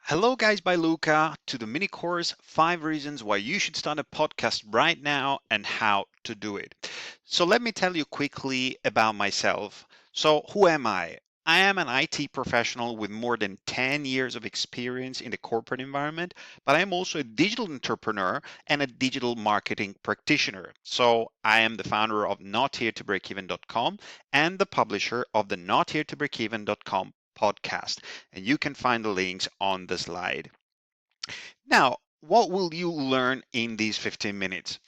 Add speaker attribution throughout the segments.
Speaker 1: Hello, guys, by Luca to the mini course 5 Reasons Why You Should Start a Podcast Right Now and How to Do It. So, let me tell you quickly about myself. So, who am I? I am an IT professional with more than 10 years of experience in the corporate environment, but I'm also a digital entrepreneur and a digital marketing practitioner. So, I am the founder of NotHereToBreakEven.com and the publisher of the NotHereToBreakEven.com podcast, and you can find the links on the slide. Now, what will you learn in these 15 minutes?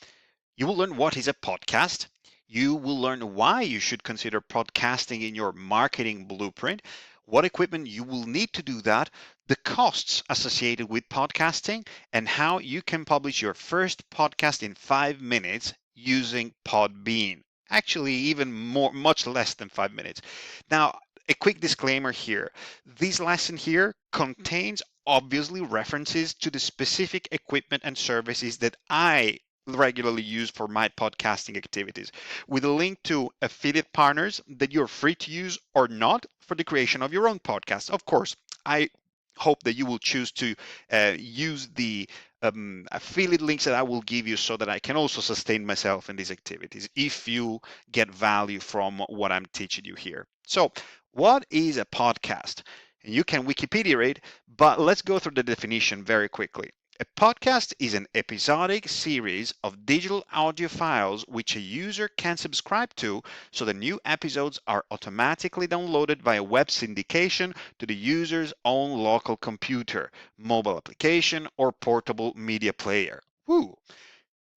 Speaker 1: You will learn what is a podcast. You will learn why you should consider podcasting in your marketing blueprint, what equipment you will need to do that, the costs associated with podcasting, and how you can publish your first podcast in 5 minutes using Podbean. Actually, even more, much less than 5 minutes. Now, a quick disclaimer here. This lesson here contains obviously references to the specific equipment and services that I regularly use for my podcasting activities, with a link to affiliate partners that you're free to use or not for the creation of your own podcast. Of course, I hope that you will choose to use the affiliate links that I will give you so that I can also sustain myself in these activities if you get value from what I'm teaching you here. So, what is a podcast? And you can Wikipedia it, but let's go through the definition very quickly. A podcast is an episodic series of digital audio files which a user can subscribe to, so the new episodes are automatically downloaded via web syndication to the user's own local computer, mobile application, or portable media player. Woo!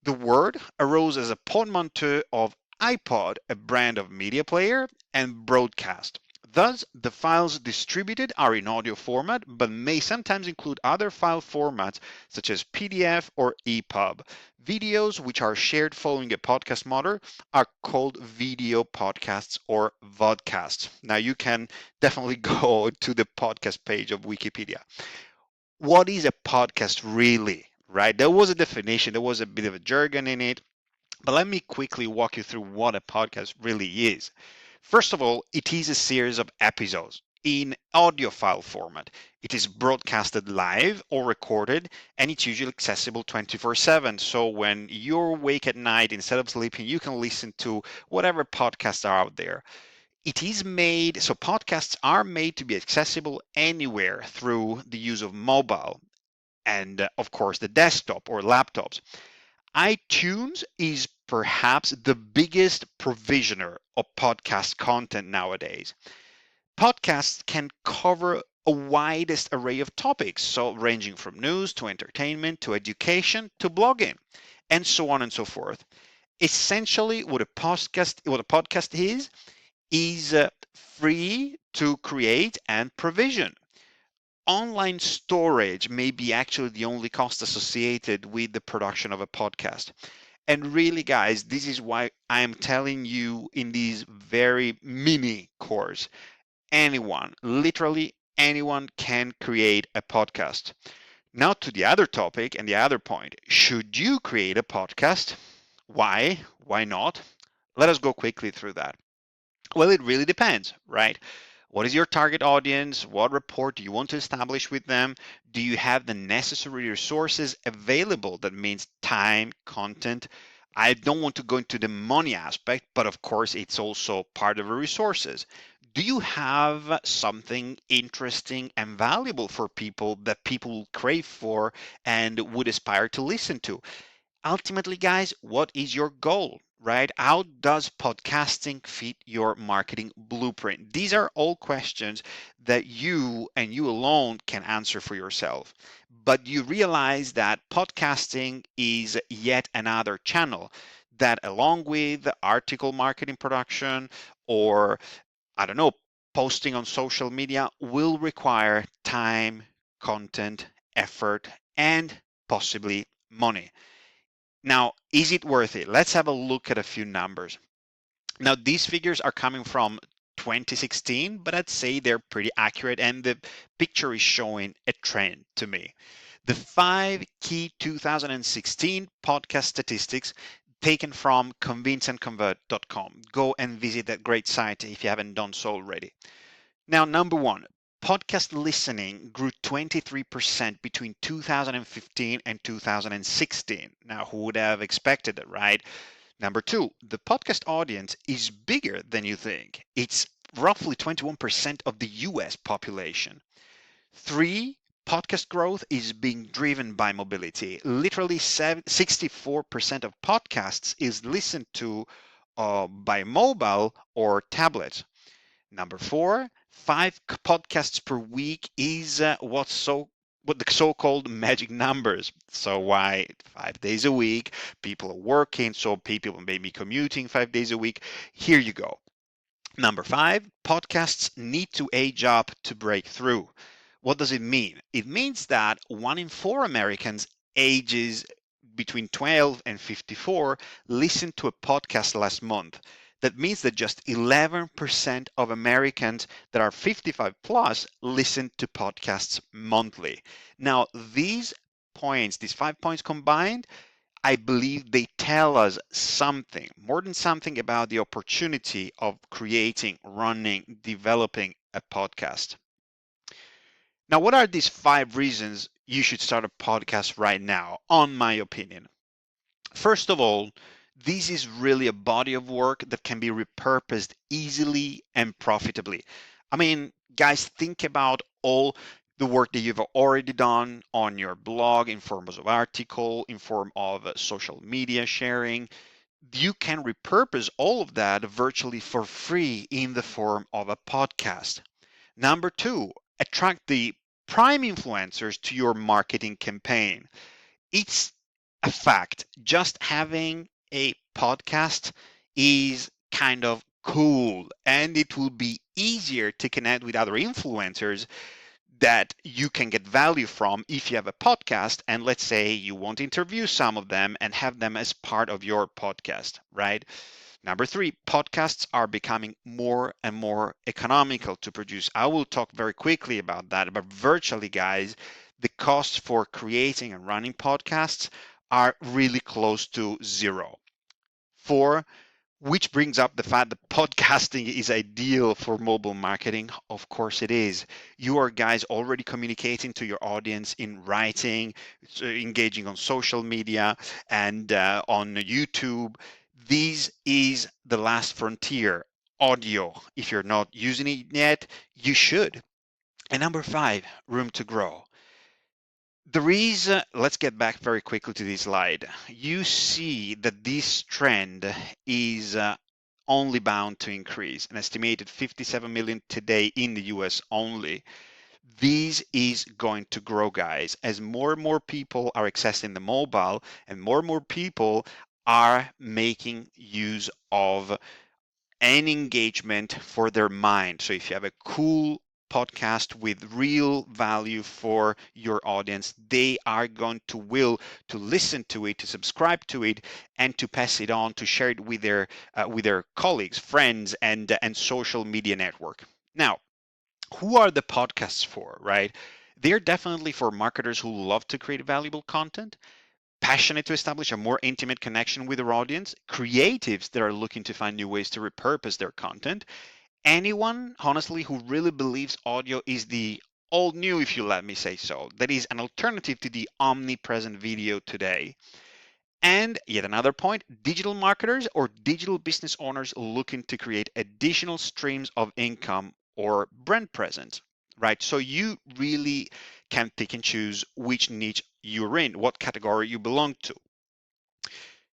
Speaker 1: The word arose as a portmanteau of iPod, a brand of media player, and broadcast. Thus, the files distributed are in audio format, but may sometimes include other file formats such as PDF or EPUB. Videos which are shared following a podcast model are called video podcasts or vodcasts. Now, you can definitely go to the podcast page of Wikipedia. What is a podcast really? Right? There was a definition, there was a bit of a jargon in it, but let me quickly walk you through what a podcast really is. First of all, it is a series of episodes in audio file format. It is broadcasted live or recorded, and it's usually accessible 24/7. So when you're awake at night, instead of sleeping, you can listen to whatever podcasts are out there. It is made, so podcasts are made to be accessible anywhere through the use of mobile and, of course, the desktop or laptops. iTunes is perhaps the biggest provisioner of podcast content nowadays. Podcasts can cover a widest array of topics, so ranging from news to entertainment to education to blogging, and so on and so forth. Essentially, what a podcast is free to create and provision. Online storage may be actually the only cost associated with the production of a podcast. And really, guys, this is why I am telling you in this very mini course, anyone, literally anyone can create a podcast. Now to the other topic and the other point. Should you create a podcast? Why? Why not? Let us go quickly through that. Well, it really depends, right? What is your target audience? What rapport do you want to establish with them? Do you have the necessary resources available? That means time, content. I don't want to go into the money aspect, but of course, it's also part of the resources. Do you have something interesting and valuable for people that people will crave for and would aspire to listen to? Ultimately, guys, what is your goal, right? How does podcasting fit your marketing blueprint? These are all questions that you and you alone can answer for yourself. But you realize that podcasting is yet another channel that, along with article marketing production or, I don't know, posting on social media, will require time, content, effort, and possibly money. Now, is it worth it? Let's have a look at a few numbers. Now, these figures are coming from 2016, but I'd say they're pretty accurate, and the picture is showing a trend to me. The 5 key 2016 podcast statistics taken from convinceandconvert.com. Go and visit that great site if you haven't done so already. Now, number one, Podcast listening grew 23% between 2015 and 2016. Now, who would have expected it, right? Number two, the podcast audience is bigger than you think. It's roughly 21% of the US population. Three, podcast growth is being driven by mobility. Literally 64% of podcasts is listened to by mobile or tablet. Number four, five podcasts per week is what the so-called magic numbers. So why 5 days a week? People are working, so people may be commuting 5 days a week. Here you go. Number five, podcasts need to age up to break through. What does it mean? It means that 1 in 4 Americans ages between 12 and 54 listened to a podcast last month. That means that just 11% of Americans that are 55 plus listen to podcasts monthly. Now, these 5 points combined, I believe they tell us something, more than something about the opportunity of creating, running, developing a podcast. Now, what are these 5 reasons you should start a podcast right now, on my opinion? First of all, this is really a body of work that can be repurposed easily and profitably. I mean, guys, think about all the work that you've already done on your blog in forms of article, in form of social media sharing. You can repurpose all of that virtually for free in the form of a podcast. Number two, attract the prime influencers to your marketing campaign. It's a fact. Just having a podcast is kind of cool, and it will be easier to connect with other influencers that you can get value from if you have a podcast. And let's say you want to interview some of them and have them as part of your podcast, right? Number three, podcasts are becoming more and more economical to produce. I will talk very quickly about that, but virtually, guys, the costs for creating and running podcasts are really close to zero. Four, which brings up the fact that podcasting is ideal for mobile marketing. Of course, it is. You are guys already communicating to your audience in writing, engaging on social media, and on YouTube. This is the last frontier. Audio. If you're not using it yet, you should. And number five, room to grow. Let's get back very quickly to this slide. You see that this trend is only bound to increase, an estimated 57 million today in the US only. This is going to grow, guys, as more and more people are accessing the mobile and more people are making use of and engagement for their mind. So if you have a cool podcast with real value for your audience, they are going to will to listen to it, to subscribe to it, and to pass it on, to share it with their colleagues, friends, and social media network. Now, who are the podcasts for, right? They're definitely for marketers who love to create valuable content, passionate to establish a more intimate connection with their audience, creatives that are looking to find new ways to repurpose their content, anyone, honestly, who really believes audio is the old new, if you let me say so, that is an alternative to the omnipresent video today. And yet another point, digital marketers or digital business owners looking to create additional streams of income or brand presence, right? So you really can pick and choose which niche you're in, what category you belong to.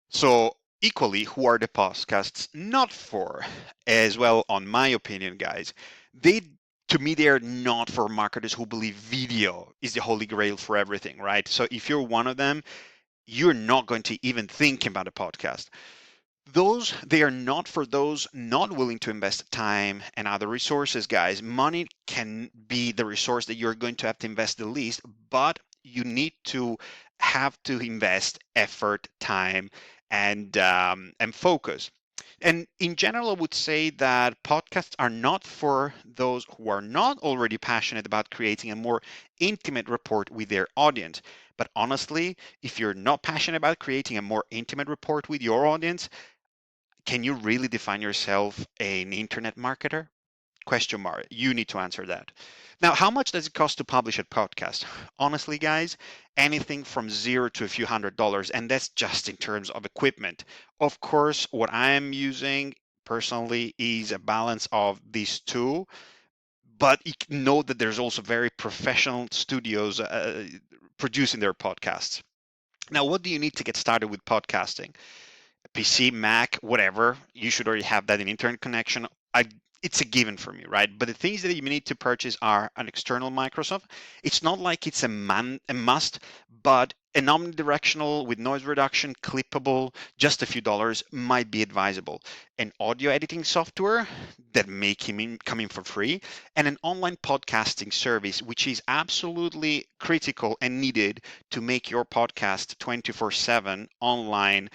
Speaker 1: So equally, who are the podcasts not for? As well, on my opinion, guys, they to me they're not for marketers who believe video is the holy grail for everything, right? So if you're one of them, you're not going to even think about a podcast. Those they are not for those not willing to invest time and other resources, guys. Money can be the resource that you're going to have to invest the least, but you need to have to invest effort, time, and focus. And in general, I would say that podcasts are not for those who are not already passionate about creating a more intimate rapport with their audience. But honestly, if you're not passionate about creating a more intimate rapport with your audience, can you really define yourself an internet marketer? Question mark. You need to answer that. Now, how much does it cost to publish a podcast? Honestly, guys, anything from zero to a few $100s, and that's just in terms of equipment. Of course, what I'm using personally is a balance of these two, but you can know that there's also very professional studios producing their podcasts. Now, what do you need to get started with podcasting? PC, Mac, whatever, you should already have that in internet connection. It's a given for me, right? But the things that you need to purchase are an external Microsoft. It's not like it's a must, but an omnidirectional with noise reduction, clippable, just a few dollars might be advisable. An audio editing software that may come in for free, and an online podcasting service, which is absolutely critical and needed to make your podcast 24/7 online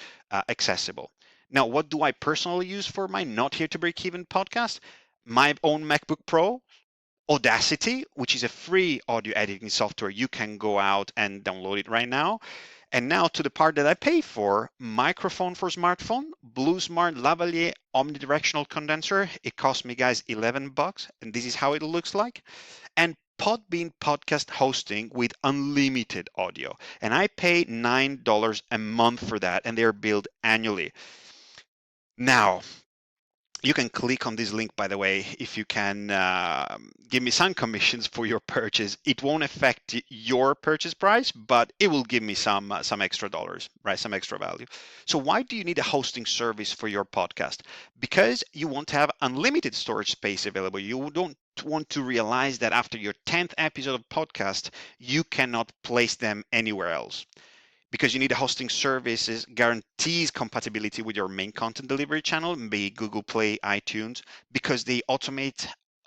Speaker 1: accessible. Now, what do I personally use for my Not Here to Break Even podcast? My own MacBook Pro, Audacity, which is a free audio editing software. You can go out and download it right now. And now to the part that I pay for, microphone for smartphone, Blue Smart Lavalier omnidirectional condenser. It cost me, guys, $11, and this is how it looks like. And Podbean podcast hosting with unlimited audio. And I pay $9 a month for that, and they're billed annually. Now, you can click on this link, by the way, if you can give me some commissions for your purchase. It won't affect your purchase price, but it will give me some extra dollars, right? Some extra value. So why do you need a hosting service for your podcast? Because you want to have unlimited storage space available. You don't want to realize that after your 10th episode of podcast, you cannot place them anywhere else, because you need a hosting services guarantees compatibility with your main content delivery channel, be it Google Play, iTunes, because they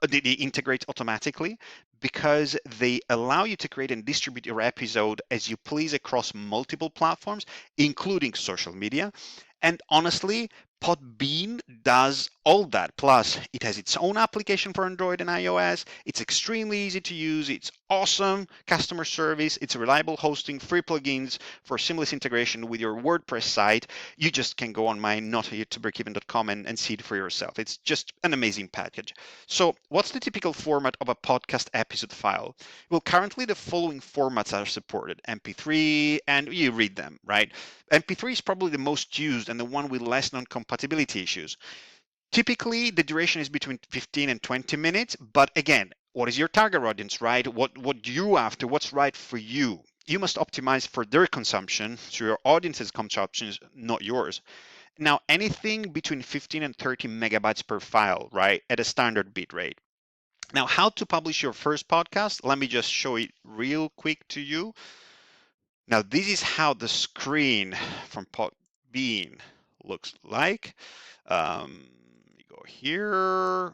Speaker 1: integrate automatically, because they allow you to create and distribute your episode as you please across multiple platforms, including social media. And honestly, Podbean does all that. Plus, it has its own application for Android and iOS. It's extremely easy to use. It's awesome customer service. It's reliable hosting, free plugins for seamless integration with your WordPress site. You just can go on my notheyetobreakeven.com and see it for yourself. It's just an amazing package. So, what's the typical format of a podcast episode file? Well, currently the following formats are supported: MP3, and you read them, right? MP3 is probably the most used and the one with less non-compatibility issues. Typically, the duration is between 15 and 20 minutes, but again, what is your target audience, right? What you after? What's right for you? You must optimize for their consumption, so your audience's consumption is not yours. Now, anything between 15 and 30 megabytes per file, right, at a standard bit rate. Now, how to publish your first podcast? Let me just show it real quick to you. Now, this is how the screen from Podbean looks like. Let me go here.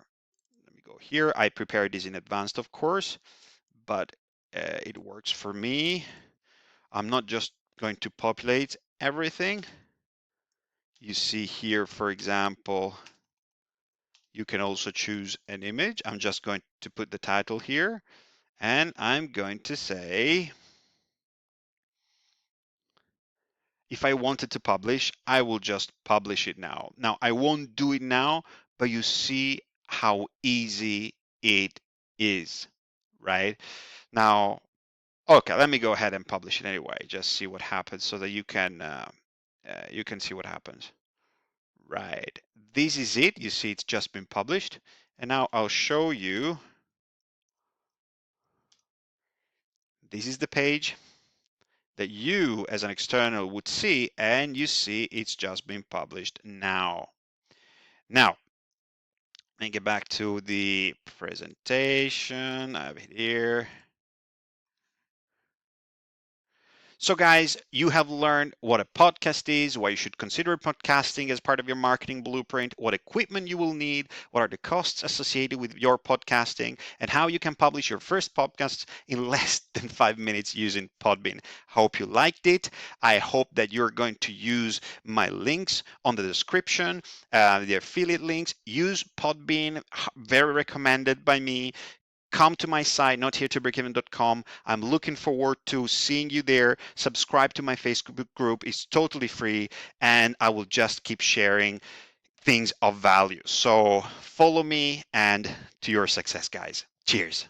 Speaker 1: Let me go here. I prepared this in advance, of course, but it works for me. I'm not just going to populate everything. You see here, for example, you can also choose an image. I'm just going to put the title here, and I'm going to say, if I wanted to publish, I will just publish it now. Now, I won't do it now, but you see how easy it is, right? Now, okay, let me go ahead and publish it anyway. Just see what happens so that you can see what happens. Right. This is it. You see it's just been published. And now I'll show you. This is the page that you as an external would see, and you see it's just been published now. Now, let me get back to the presentation. I have it here. So guys, you have learned what a podcast is, why you should consider podcasting as part of your marketing blueprint, what equipment you will need, what are the costs associated with your podcasting, and how you can publish your first podcast in less than 5 minutes using Podbean. Hope you liked it. I hope that you're going to use my links on the description, the affiliate links. Use Podbean, very recommended by me. Come to my site, notheretoBreakeven.com. I'm looking forward to seeing you there. Subscribe to my Facebook group. It's totally free, and I will just keep sharing. things of value. So follow me and to your success, guys. Cheers.